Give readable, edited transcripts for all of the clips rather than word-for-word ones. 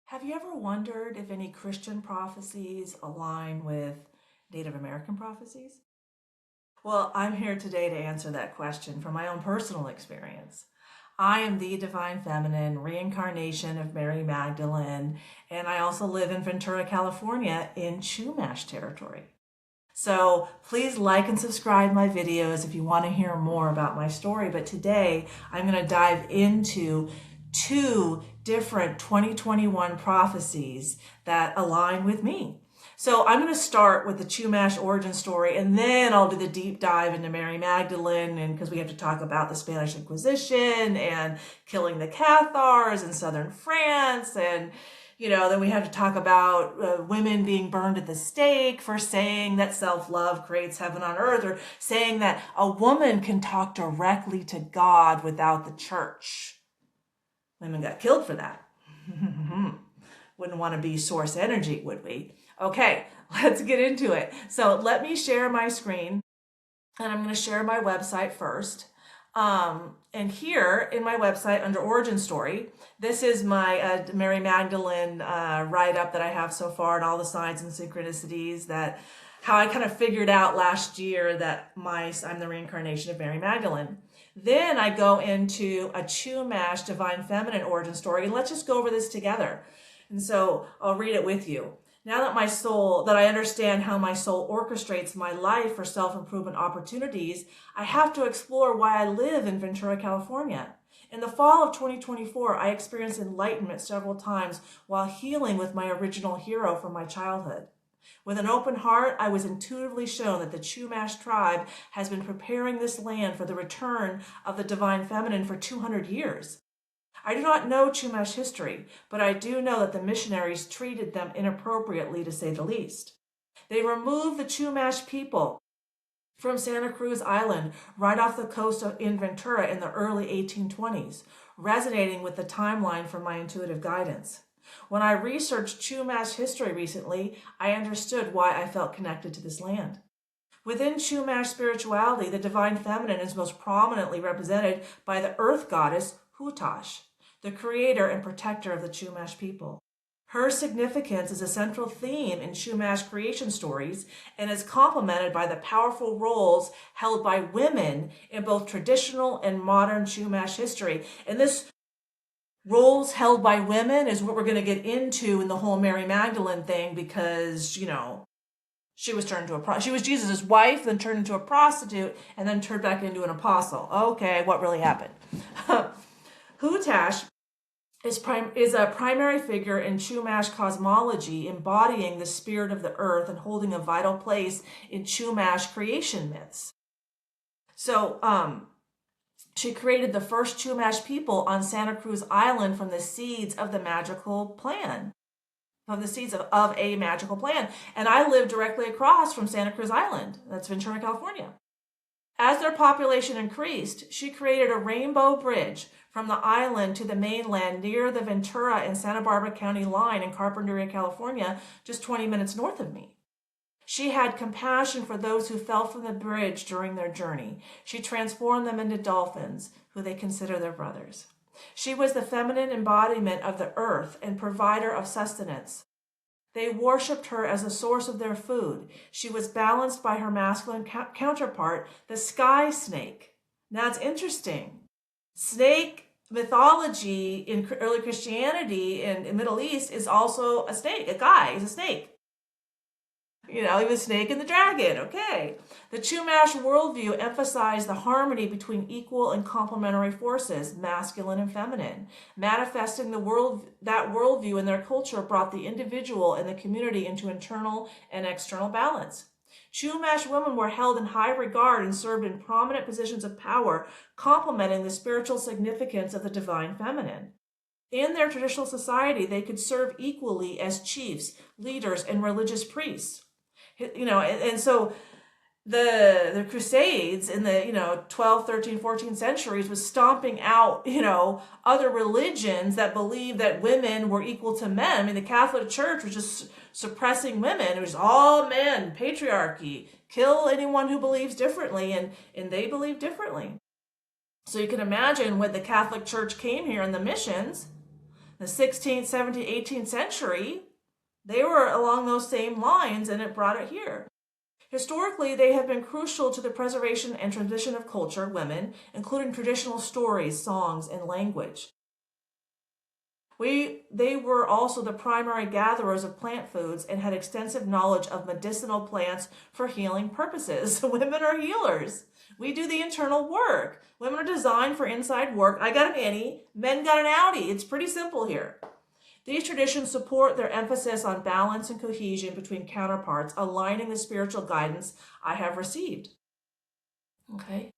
Have you ever wondered if any Christian prophecies align with Native American prophecies? Well, I'm here today to answer that question from my own personal experience. I am the divine feminine reincarnation of Mary Magdalene, and I also live in Ventura, California in Chumash territory. So please like and subscribe my videos if you want to hear more about my story. But today I'm going to dive into two different 2021 prophecies that align with me. So I'm going to start with the Chumash origin story, and then I'll do the deep dive into Mary Magdalene, and because we have to talk about the Spanish Inquisition and killing the Cathars in southern France, and then we have to talk about women being burned at the stake for saying that self-love creates heaven on earth, or saying that a woman can talk directly to God without the church. Women got killed for that. Wouldn't want to be source energy, would we? Okay, let's get into it. So let me share my screen, and I'm going to share my website first. And here in my website under origin story, this is my Mary Magdalene write-up that I have so far, and all the signs and synchronicities that how I kind of figured out last year that I'm the reincarnation of Mary Magdalene. Then I go into a Chumash divine feminine origin story, and let's just go over this together. And so I'll read it with you. Now that I understand how my soul orchestrates my life for self-improvement opportunities, I have to explore why I live in Ventura, California. In the fall of 2024, I experienced enlightenment several times while healing with my original hero from my childhood. With an open heart, I was intuitively shown that the Chumash tribe has been preparing this land for the return of the divine feminine for 200 years. I do not know Chumash history, but I do know that the missionaries treated them inappropriately, to say the least. They removed the Chumash people from Santa Cruz Island right off the coast in Ventura in the early 1820s, resonating with the timeline from my intuitive guidance. When I researched Chumash history recently, I understood why I felt connected to this land. Within Chumash spirituality, the divine feminine is most prominently represented by the earth goddess Hutash, the creator and protector of the Chumash people. Her significance is a central theme in Chumash creation stories and is complemented by the powerful roles held by women in both traditional and modern Chumash history. And this roles held by women is what we're going to get into in the whole Mary Magdalene thing, because, she was Jesus' wife, then turned into a prostitute, and then turned back into an apostle. Okay, what really happened? Hutash is a primary figure in Chumash cosmology, embodying the spirit of the earth and holding a vital place in Chumash creation myths. So, she created the first Chumash people on Santa Cruz Island from the seeds of the magical plan. From the seeds of a magical plan. And I live directly across from Santa Cruz Island. That's Ventura, California. As their population increased, she created a rainbow bridge from the island to the mainland near the Ventura and Santa Barbara County line in Carpinteria, California, just 20 minutes north of me. She had compassion for those who fell from the bridge during their journey. She transformed them into dolphins, who they consider their brothers. She was the feminine embodiment of the earth and provider of sustenance. They worshipped her as a source of their food. She was balanced by her masculine counterpart, the sky snake. Now it's interesting. Snake mythology in early Christianity and in Middle East is also a snake. A guy is a snake. He was Snake and the Dragon. Okay. The Chumash worldview emphasized the harmony between equal and complementary forces, masculine and feminine. Manifesting that worldview in their culture brought the individual and the community into internal and external balance. Chumash women were held in high regard and served in prominent positions of power, complementing the spiritual significance of the divine feminine. In their traditional society, they could serve equally as chiefs, leaders, and religious priests. And so the Crusades in the 12th, 13th, 14th centuries was stomping out other religions that believed that women were equal to men. I mean, the Catholic Church was just suppressing women. It was all men, patriarchy, kill anyone who believes differently, and they believe differently. So you can imagine when the Catholic Church came here in the missions, The 16th, 17th, 18th century, they were along those same lines, and it brought it here. Historically, they have been crucial to the preservation and transmission of culture, women, including traditional stories, songs, and language. They were also the primary gatherers of plant foods and had extensive knowledge of medicinal plants for healing purposes. Women are healers. We do the internal work. Women are designed for inside work. I got an innie, men got an outie. It's pretty simple here. These traditions support their emphasis on balance and cohesion between counterparts, aligning the spiritual guidance I have received. Okay.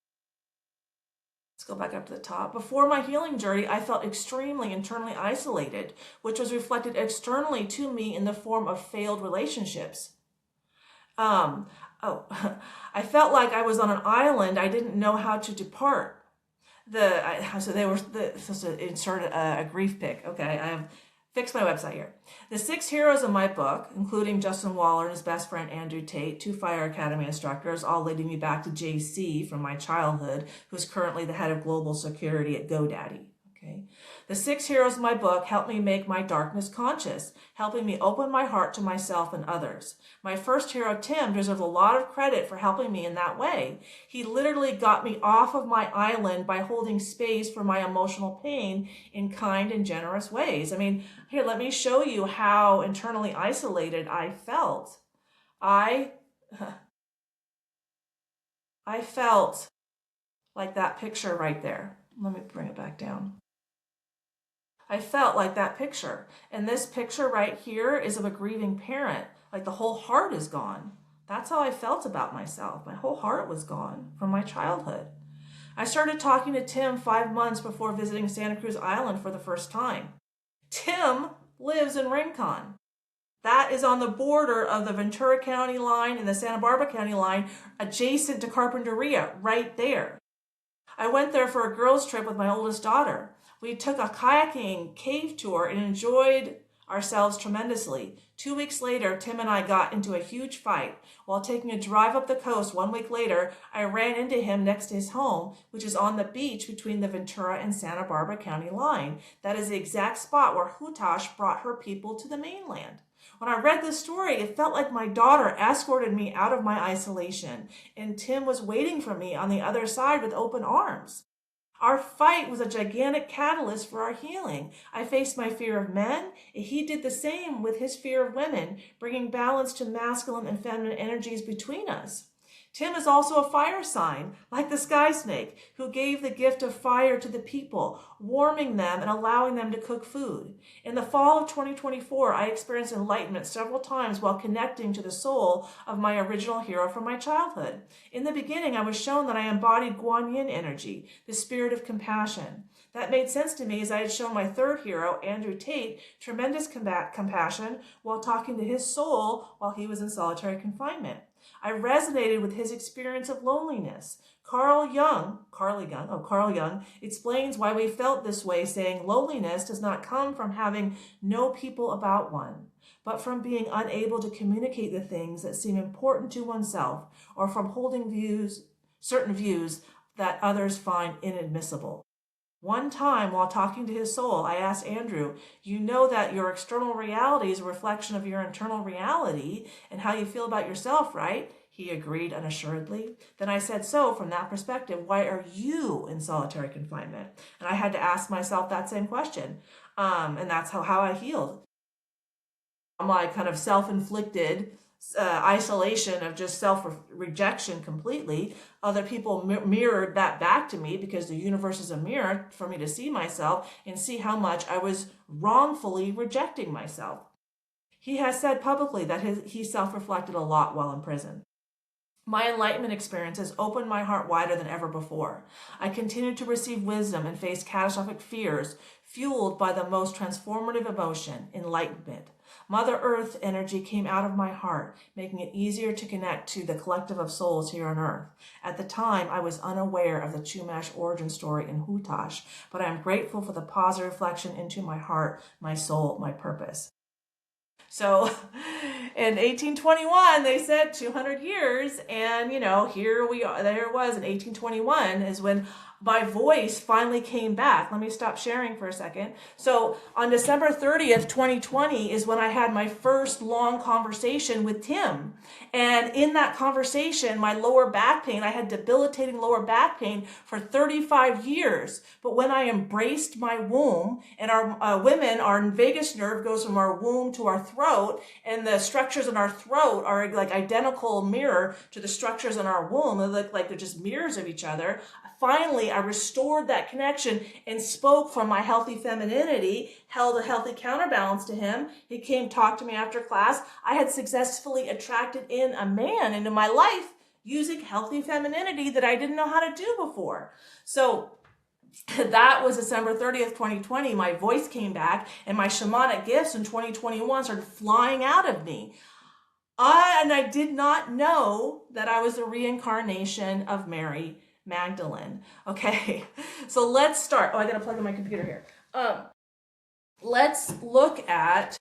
Let's go back up to the top. Before my healing journey, I felt extremely internally isolated, which was reflected externally to me in the form of failed relationships. I felt like I was on an island. I didn't know how to depart. So they were supposed to insert a grief pic. Okay, I have fixed my website here. The 6 heroes of my book, including Justin Waller and his best friend Andrew Tate, 2 Fire Academy instructors, all leading me back to JC from my childhood, who's currently the head of global security at GoDaddy. Okay. The 6 heroes of my book helped me make my darkness conscious, helping me open my heart to myself and others. My first hero, Tim, deserves a lot of credit for helping me in that way. He literally got me off of my island by holding space for my emotional pain in kind and generous ways. I mean, here, let me show you how internally isolated I felt. I felt like that picture right there. Let me bring it back down. I felt like that picture. And this picture right here is of a grieving parent. Like the whole heart is gone. That's how I felt about myself. My whole heart was gone from my childhood. I started talking to Tim 5 months before visiting Santa Cruz Island for the first time. Tim lives in Rincon. That is on the border of the Ventura County line and the Santa Barbara County line, adjacent to Carpinteria, right there. I went there for a girls' trip with my oldest daughter. We took a kayaking cave tour and enjoyed ourselves tremendously. 2 weeks later, Tim and I got into a huge fight. While taking a drive up the coast 1 week later, I ran into him next to his home, which is on the beach between the Ventura and Santa Barbara County line. That is the exact spot where Chumash brought her people to the mainland. When I read this story, it felt like my daughter escorted me out of my isolation, and Tim was waiting for me on the other side with open arms. Our fight was a gigantic catalyst for our healing. I faced my fear of men, and he did the same with his fear of women, bringing balance to masculine and feminine energies between us. Tim is also a fire sign, like the sky snake, who gave the gift of fire to the people, warming them and allowing them to cook food. In the fall of 2024, I experienced enlightenment several times while connecting to the soul of my original hero from my childhood. In the beginning, I was shown that I embodied Guan Yin energy, the spirit of compassion. That made sense to me as I had shown my third hero, Andrew Tate, tremendous compassion while talking to his soul while he was in solitary confinement. I resonated with his experience of loneliness. Carl Jung explains why we felt this way, saying loneliness does not come from having no people about one, but from being unable to communicate the things that seem important to oneself, or from holding certain views that others find inadmissible. One time, while talking to his soul, I asked Andrew, you know that your external reality is a reflection of your internal reality and how you feel about yourself, right? He agreed unassuredly. Then I said, so from that perspective, why are you in solitary confinement? And I had to ask myself that same question. And that's how I healed. My kind of self-inflicted isolation of just self-rejection completely. Other people mirrored that back to me because the universe is a mirror for me to see myself and see how much I was wrongfully rejecting myself. He has said publicly that he self-reflected a lot while in prison. My enlightenment experience has opened my heart wider than ever before. I continue to receive wisdom and face catastrophic fears, fueled by the most transformative emotion, enlightenment. Mother Earth energy came out of my heart, making it easier to connect to the collective of souls here on Earth. At the time, I was unaware of the Chumash origin story in Chumash, but I am grateful for the positive reflection into my heart, my soul, my purpose. So in 1821, they said 200 years, and here we are. There it was in 1821 is when my voice finally came back. Let me stop sharing for a second. So on December 30th, 2020 is when I had my first long conversation with Tim. And in that conversation, my lower back pain, I had debilitating lower back pain for 35 years. But when I embraced my womb, and our women, our vagus nerve goes from our womb to our throat, and the structures in our throat are like identical mirror to the structures in our womb. They look like they're just mirrors of each other. Finally, I restored that connection and spoke from my healthy femininity, held a healthy counterbalance to him. He came talk to me after class. I had successfully attracted in a man into my life using healthy femininity that I didn't know how to do before. So that was December 30th, 2020. My voice came back and my shamanic gifts in 2021 started flying out of me. I did not know that I was a reincarnation of Mary Magdalene. Okay, so let's start. Oh, I gotta plug in my computer here. Let's look at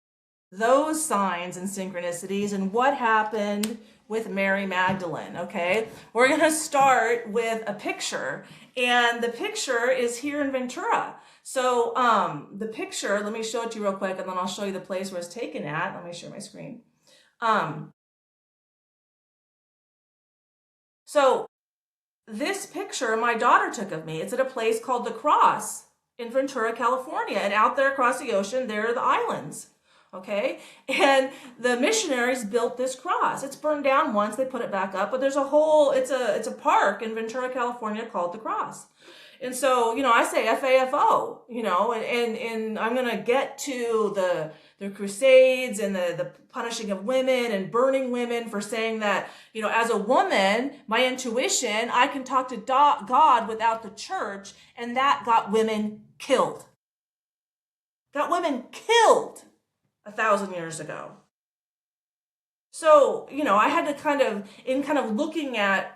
those signs and synchronicities and what happened with Mary Magdalene. Okay, we're gonna start with a picture, and the picture is here in Ventura. So the picture, let me show it to you real quick, and then I'll show you the place where it's taken at. Let me share my screen. So this picture my daughter took of me. It's at a place called The Cross in Ventura, California. And out there across the ocean, there are the islands. Okay? And the missionaries built this cross. It's burned down once, they put it back up, but there's a whole, it's a park in Ventura, California called The Cross. And so, I say FAFO, and I'm going to get to the Crusades and the punishing of women and burning women for saying that, as a woman, my intuition, I can talk to God without the church, and that got women killed. Got women killed 1,000 years ago. So, I had to kind of looking at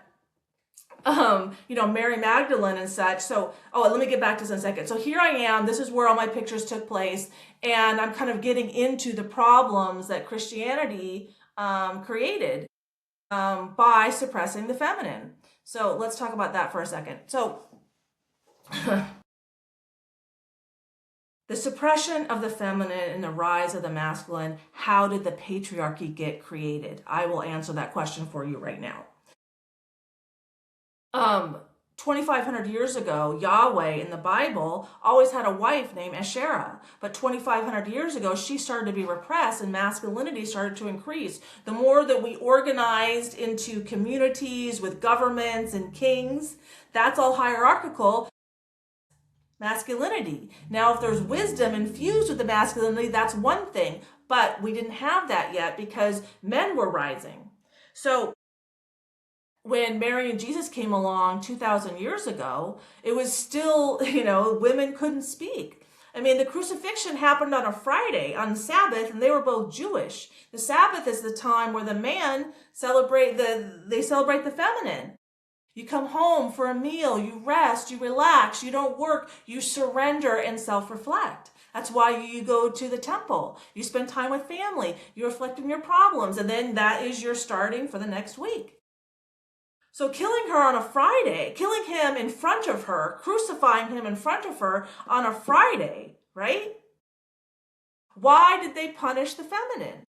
Mary Magdalene and such. So, let me get back to this in a second. So here I am. This is where all my pictures took place. And I'm kind of getting into the problems that Christianity created by suppressing the feminine. So let's talk about that for a second. So the suppression of the feminine and the rise of the masculine, how did the patriarchy get created? I will answer that question for you right now. 2,500 years ago, Yahweh in the Bible always had a wife named Asherah. But 2,500 years ago, she started to be repressed and masculinity started to increase. The more that we organized into communities with governments and kings, that's all hierarchical masculinity. Now, if there's wisdom infused with the masculinity, that's one thing. But we didn't have that yet because men were rising. So when Mary and Jesus came along 2,000 years ago, it was still, women couldn't speak. I mean, the crucifixion happened on a Friday, on Sabbath, and they were both Jewish. The Sabbath is the time where the man celebrate the feminine. You come home for a meal, you rest, you relax, you don't work, you surrender and self-reflect. That's why you go to the temple. You spend time with family, you reflect on your problems, and then that is your starting for the next week. So killing her on a Friday, killing him in front of her, crucifying him in front of her on a Friday, right? Why did they punish the feminine?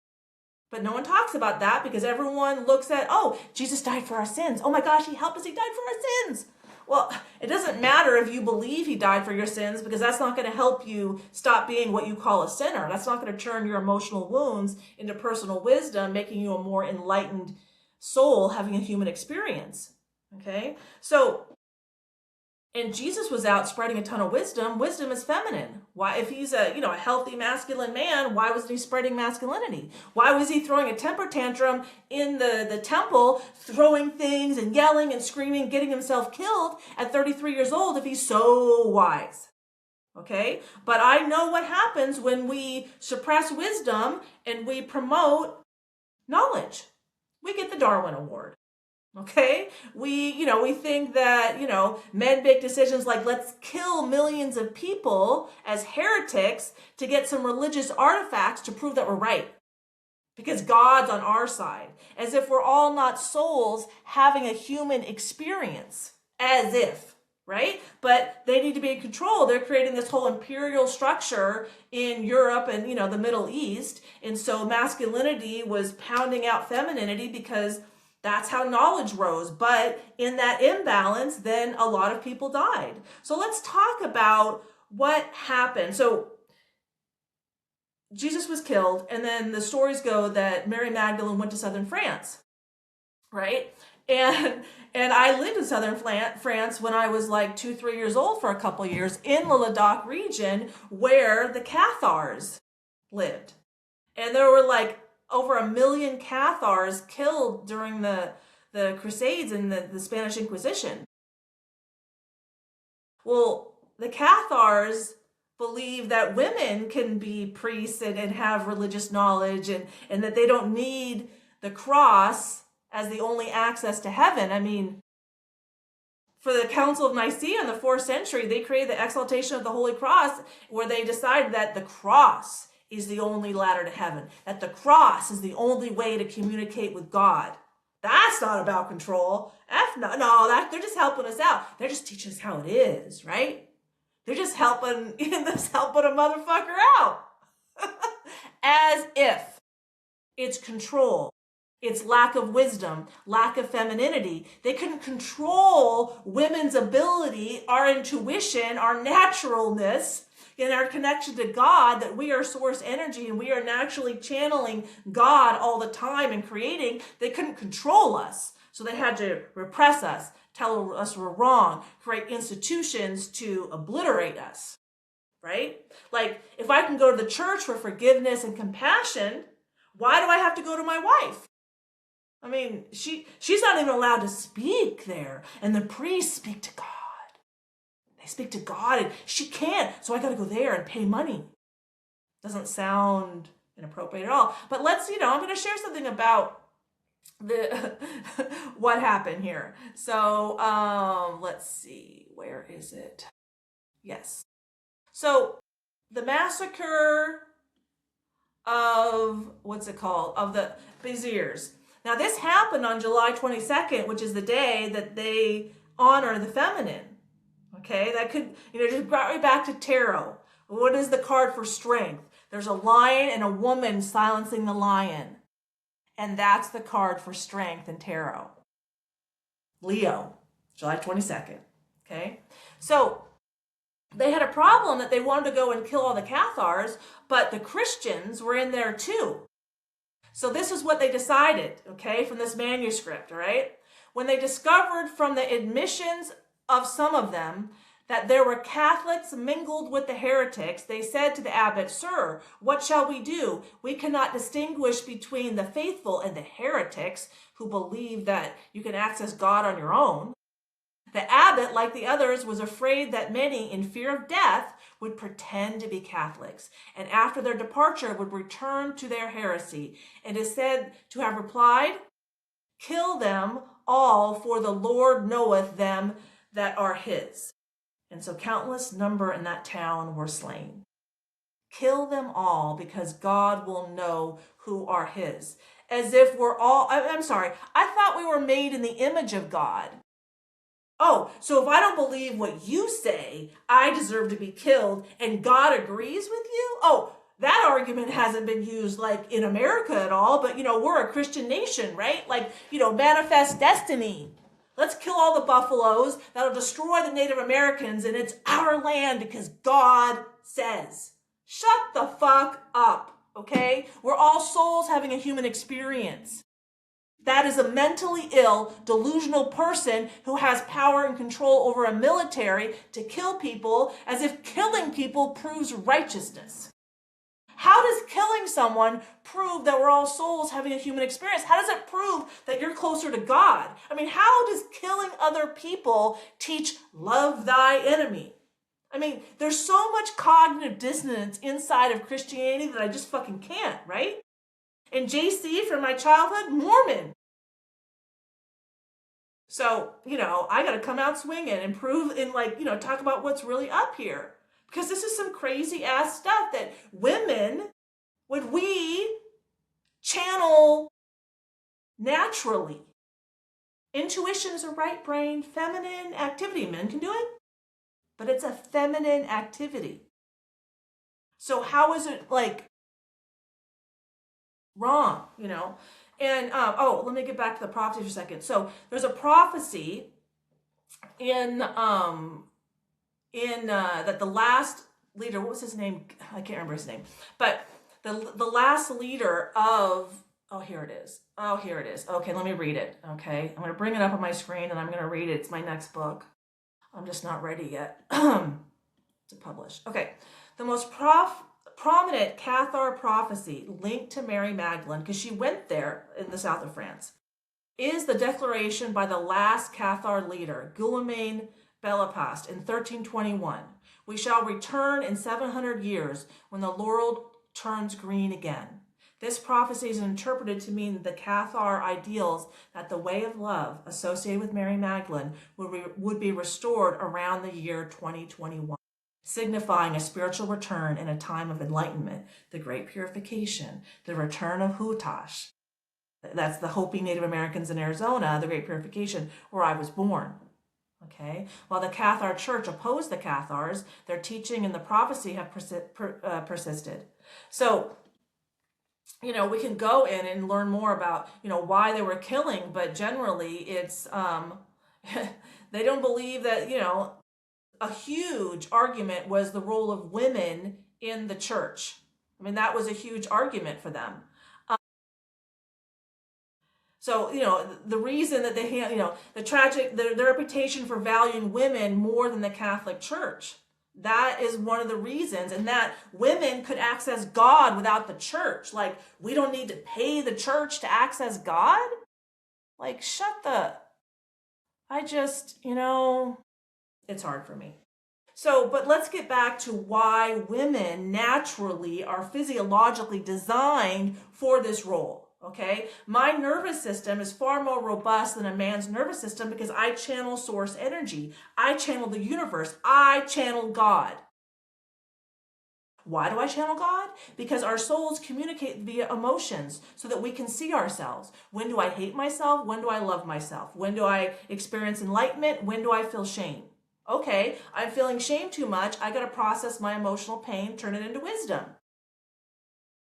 But no one talks about that because everyone looks at, Jesus died for our sins. Oh my gosh, he helped us, he died for our sins. Well, it doesn't matter if you believe he died for your sins because that's not going to help you stop being what you call a sinner. That's not going to turn your emotional wounds into personal wisdom, making you a more enlightened soul having a human experience. Okay, so and Jesus was out spreading a ton of wisdom. Wisdom is feminine. Why, if he's a healthy masculine man, why wasn't he spreading masculinity? Why was he throwing a temper tantrum in the temple, throwing things and yelling and screaming, getting himself killed at 33 years old if he's so wise? Okay, but I know what happens when we suppress wisdom and we promote knowledge. We get the Darwin Award. Okay, we think that, men make decisions like let's kill millions of people as heretics to get some religious artifacts to prove that we're right. Because God's on our side. As if we're all not souls having a human experience. As if. right? But they need to be in control. They're creating this whole imperial structure in Europe and, the Middle East. And so masculinity was pounding out femininity because that's how knowledge rose. But in that imbalance, then a lot of people died. So let's talk about what happened. So Jesus was killed, and then the stories go that Mary Magdalene went to southern France, right? And I lived in southern France when I was like 2-3 years old for a couple years in the Languedoc region where the Cathars lived. And there were like over 1 million Cathars killed during the Crusades and the Spanish Inquisition. Well, the Cathars believe that women can be priests and have religious knowledge and that they don't need the cross as the only access to heaven. I mean, for the Council of Nicaea in the 4th century, they created the exaltation of the Holy Cross, where they decided that the cross is the only ladder to heaven, that the cross is the only way to communicate with God. That's not about control. They're just helping us out. They're just teaching us how it is, right? They're just helping a motherfucker out. As if it's control. It's lack of wisdom, lack of femininity. They couldn't control women's ability, our intuition, our naturalness, and our connection to God, that we are source energy and we are naturally channeling God all the time and creating. They couldn't control us. So they had to repress us, tell us we're wrong, create institutions to obliterate us, right? Like, if I can go to the church for forgiveness and compassion, why do I have to go to my wife? I mean, she's not even allowed to speak there. And the priests speak to God. They speak to God and she can't. So I got to go there and pay money. Doesn't sound inappropriate at all. But I'm going to share something about what happened here. So let's see. Where is it? Yes. So the massacre of, of the Blaisers. Now, this happened on July 22nd, which is the day that they honor the feminine. Okay, that could, just brought me back to tarot. What is the card for strength? There's a lion and a woman silencing the lion. And that's the card for strength in tarot. Leo, July 22nd. Okay, so they had a problem that they wanted to go and kill all the Cathars, but the Christians were in there too. So this is what they decided, okay, from this manuscript, all right? When they discovered from the admissions of some of them that there were Catholics mingled with the heretics, they said to the abbot, "Sir, what shall we do? We cannot distinguish between the faithful and the heretics who believe that you can access God on your own." The abbot, like the others, was afraid that many, in fear of death, would pretend to be Catholics, and after their departure would return to their heresy, and is said to have replied, "Kill them all, for the Lord knoweth them that are his." And so countless number in that town were slain. Kill them all, because God will know who are his. As if we're all, I'm sorry, I thought we were made in the image of God. Oh, so if I don't believe what you say, I deserve to be killed, and God agrees with you? Oh, that argument hasn't been used like in America at all, but we're a Christian nation, right? Like, manifest destiny. Let's kill all the buffaloes that'll destroy the Native Americans, and it's our land because God says. Shut the fuck up, okay? We're all souls having a human experience. That is a mentally ill, delusional person who has power and control over a military to kill people, as if killing people proves righteousness. How does killing someone prove that we're all souls having a human experience? How does it prove that you're closer to God? I mean, how does killing other people teach love thy enemy? I mean, there's so much cognitive dissonance inside of Christianity that I just fucking can't, right? And JC from my childhood, Mormon. So, I got to come out swinging and prove and talk about what's really up here. Because this is some crazy ass stuff that women, would we channel naturally? Intuition is a right brain, feminine activity. Men can do it, but it's a feminine activity. So how is it like wrong, you know? And let me get back to the prophecy for a second. So there's a prophecy in that the last leader, what was his name? I can't remember his name, but the last leader of, here it is. Here it is. Okay, let me read it. Okay, I'm going to bring it up on my screen and I'm going to read it. It's my next book. I'm just not ready yet to publish. Okay, the most prominent Cathar prophecy linked to Mary Magdalene, because she went there in the south of France, is the declaration by the last Cathar leader, Guillaume Bellepaste, in 1321. We shall return in 700 years when the world turns green again. This prophecy is interpreted to mean the Cathar ideals that the way of love associated with Mary Magdalene would be restored around the year 2021, signifying a spiritual return in a time of enlightenment, the great purification, the return of Chumash. That's the Hopi Native Americans in Arizona, the great purification, where I was born. Okay, while the Cathar Church opposed the Cathars, their teaching and the prophecy have persisted. So, you know, we can go in and learn more about, you know, why they were killing, but generally it's, they don't believe that, you know, a huge argument was the role of women in the church. I mean, that was a huge argument for them. So, you know, the reason that they, you know, the reputation for valuing women more than the Catholic Church, that is one of the reasons, and that women could access God without the church. Like, we don't need to pay the church to access God? Like, you know, it's hard for me. So, but let's get back to why women naturally are physiologically designed for this role. Okay, my nervous system is far more robust than a man's nervous system because I channel source energy. I channel the universe. I channel God. Why do I channel God? Because our souls communicate via emotions so that we can see ourselves. When do I hate myself? When do I love myself? When do I experience enlightenment? When do I feel shame? Okay, I'm feeling shame too much. I got to process my emotional pain, turn it into wisdom.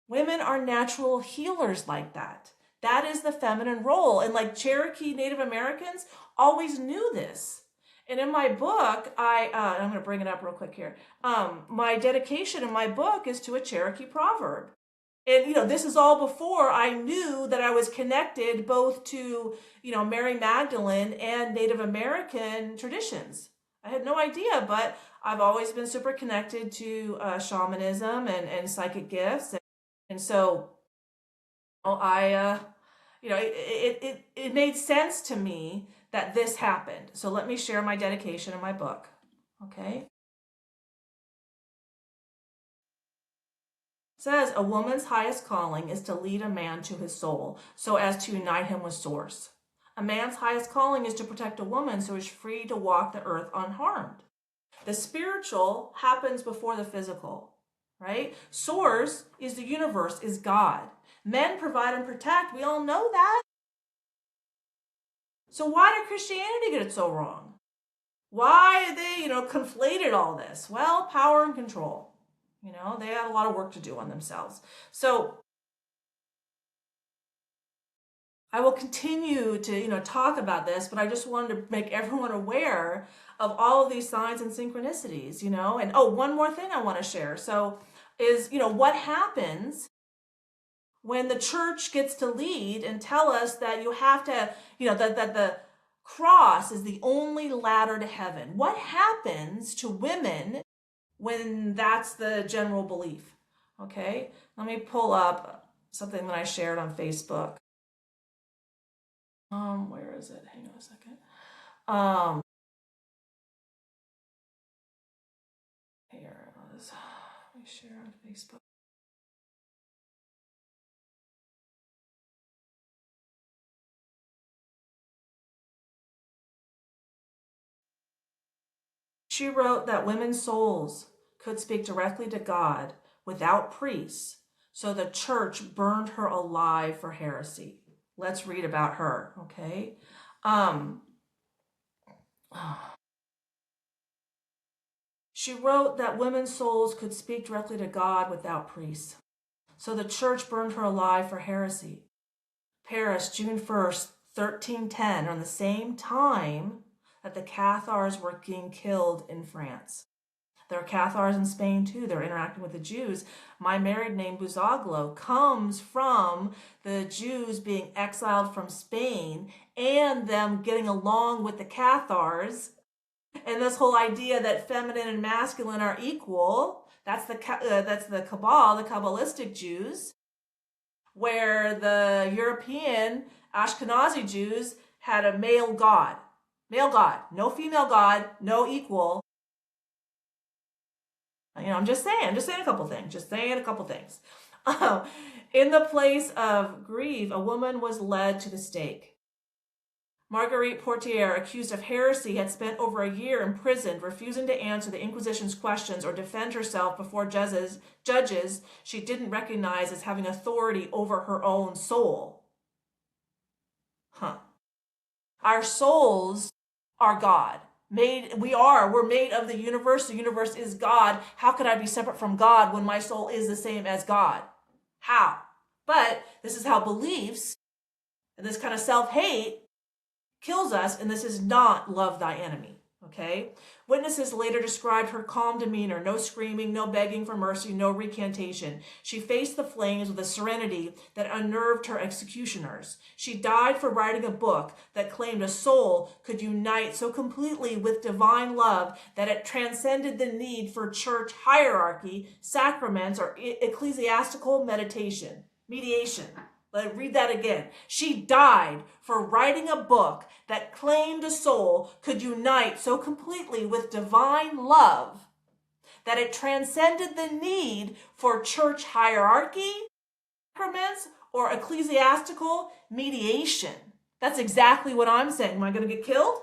Women are natural healers like that. That is the feminine role. And like Cherokee Native Americans always knew this. And in my book, I'm going to bring it up real quick here. My dedication in my book is to a Cherokee proverb. And, you know, this is all before I knew that I was connected both to, you know, Mary Magdalene and Native American traditions. I had no idea, but I've always been super connected to shamanism and psychic gifts. And so it made sense to me that this happened. So let me share my dedication in my book. Okay. It says, a woman's highest calling is to lead a man to his soul so as to unite him with source. A man's highest calling is to protect a woman so he's free to walk the earth unharmed. The spiritual happens before the physical, right? Source is the universe, is God. Men provide and protect. We all know that. So why did Christianity get it so wrong? Why they, conflated all this? Well, power and control. They had a lot of work to do on themselves. So I will continue to, talk about this, but I just wanted to make everyone aware of all of these signs and synchronicities, and one more thing I want to share. So is, what happens when the church gets to lead and tell us that you have to, that the cross is the only ladder to heaven. What happens to women when that's the general belief? Okay, let me pull up something that I shared on Facebook. Where is it? Hang on a second. Here it was. Let me share on Facebook. She wrote that women's souls could speak directly to God without priests, so the church burned her alive for heresy. Let's read about her, okay? Um, she wrote that women's souls could speak directly to God without priests. So the church burned her alive for heresy. Paris, June 1st, 1310, around the same time that the Cathars were being killed in France. There are Cathars in Spain too. They're interacting with the Jews. My married name, Buzaglo, comes from the Jews being exiled from Spain and them getting along with the Cathars. And this whole idea that feminine and masculine are equal, that's the Kabbalah, the Kabbalistic Jews, where the European Ashkenazi Jews had a male god, no female god, no equal. I'm just saying a couple things. In the place of grief, a woman was led to the stake. Marguerite Portier, accused of heresy, had spent over a year imprisoned, refusing to answer the Inquisition's questions or defend herself before judges she didn't recognize as having authority over her own soul. Our souls are God. We're made of the universe. The universe is God. How could I be separate from God when my soul is the same as God? How? But this is how beliefs and this kind of self-hate kills us, and this is not love thy enemy, okay? Witnesses later described her calm demeanor, no screaming, no begging for mercy, no recantation. She faced the flames with a serenity that unnerved her executioners. She died for writing a book that claimed a soul could unite so completely with divine love that it transcended the need for church hierarchy, sacraments, or ecclesiastical mediation. Read that again. She died for writing a book that claimed a soul could unite so completely with divine love that it transcended the need for church hierarchy, sacraments, or ecclesiastical mediation. That's exactly what I'm saying. Am I going to get killed?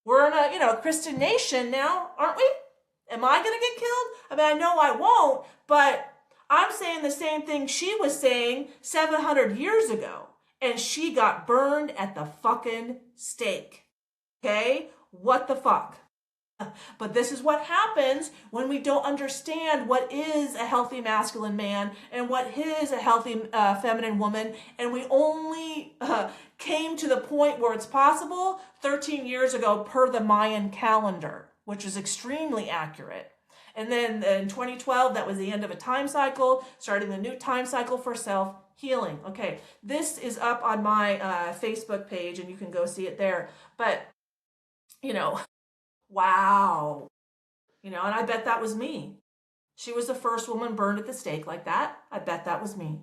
We're in a Christian nation now, aren't we? Am I going to get killed? I mean, I know I won't, but I'm saying the same thing she was saying 700 years ago, and she got burned at the fucking stake. Okay? What the fuck? But this is what happens when we don't understand what is a healthy masculine man and what is a healthy feminine woman, and we only came to the point where it's possible 13 years ago per the Mayan calendar, which is extremely accurate. And then in 2012, that was the end of a time cycle, starting the new time cycle for self-healing. Okay, this is up on my Facebook page, and you can go see it there. But, wow. And I bet that was me. She was the first woman burned at the stake like that. I bet that was me.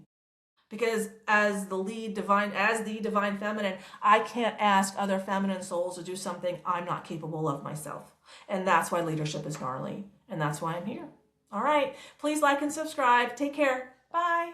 Because as the divine feminine, I can't ask other feminine souls to do something I'm not capable of myself. And that's why leadership is gnarly. And that's why I'm here. All right. Please like and subscribe. Take care. Bye.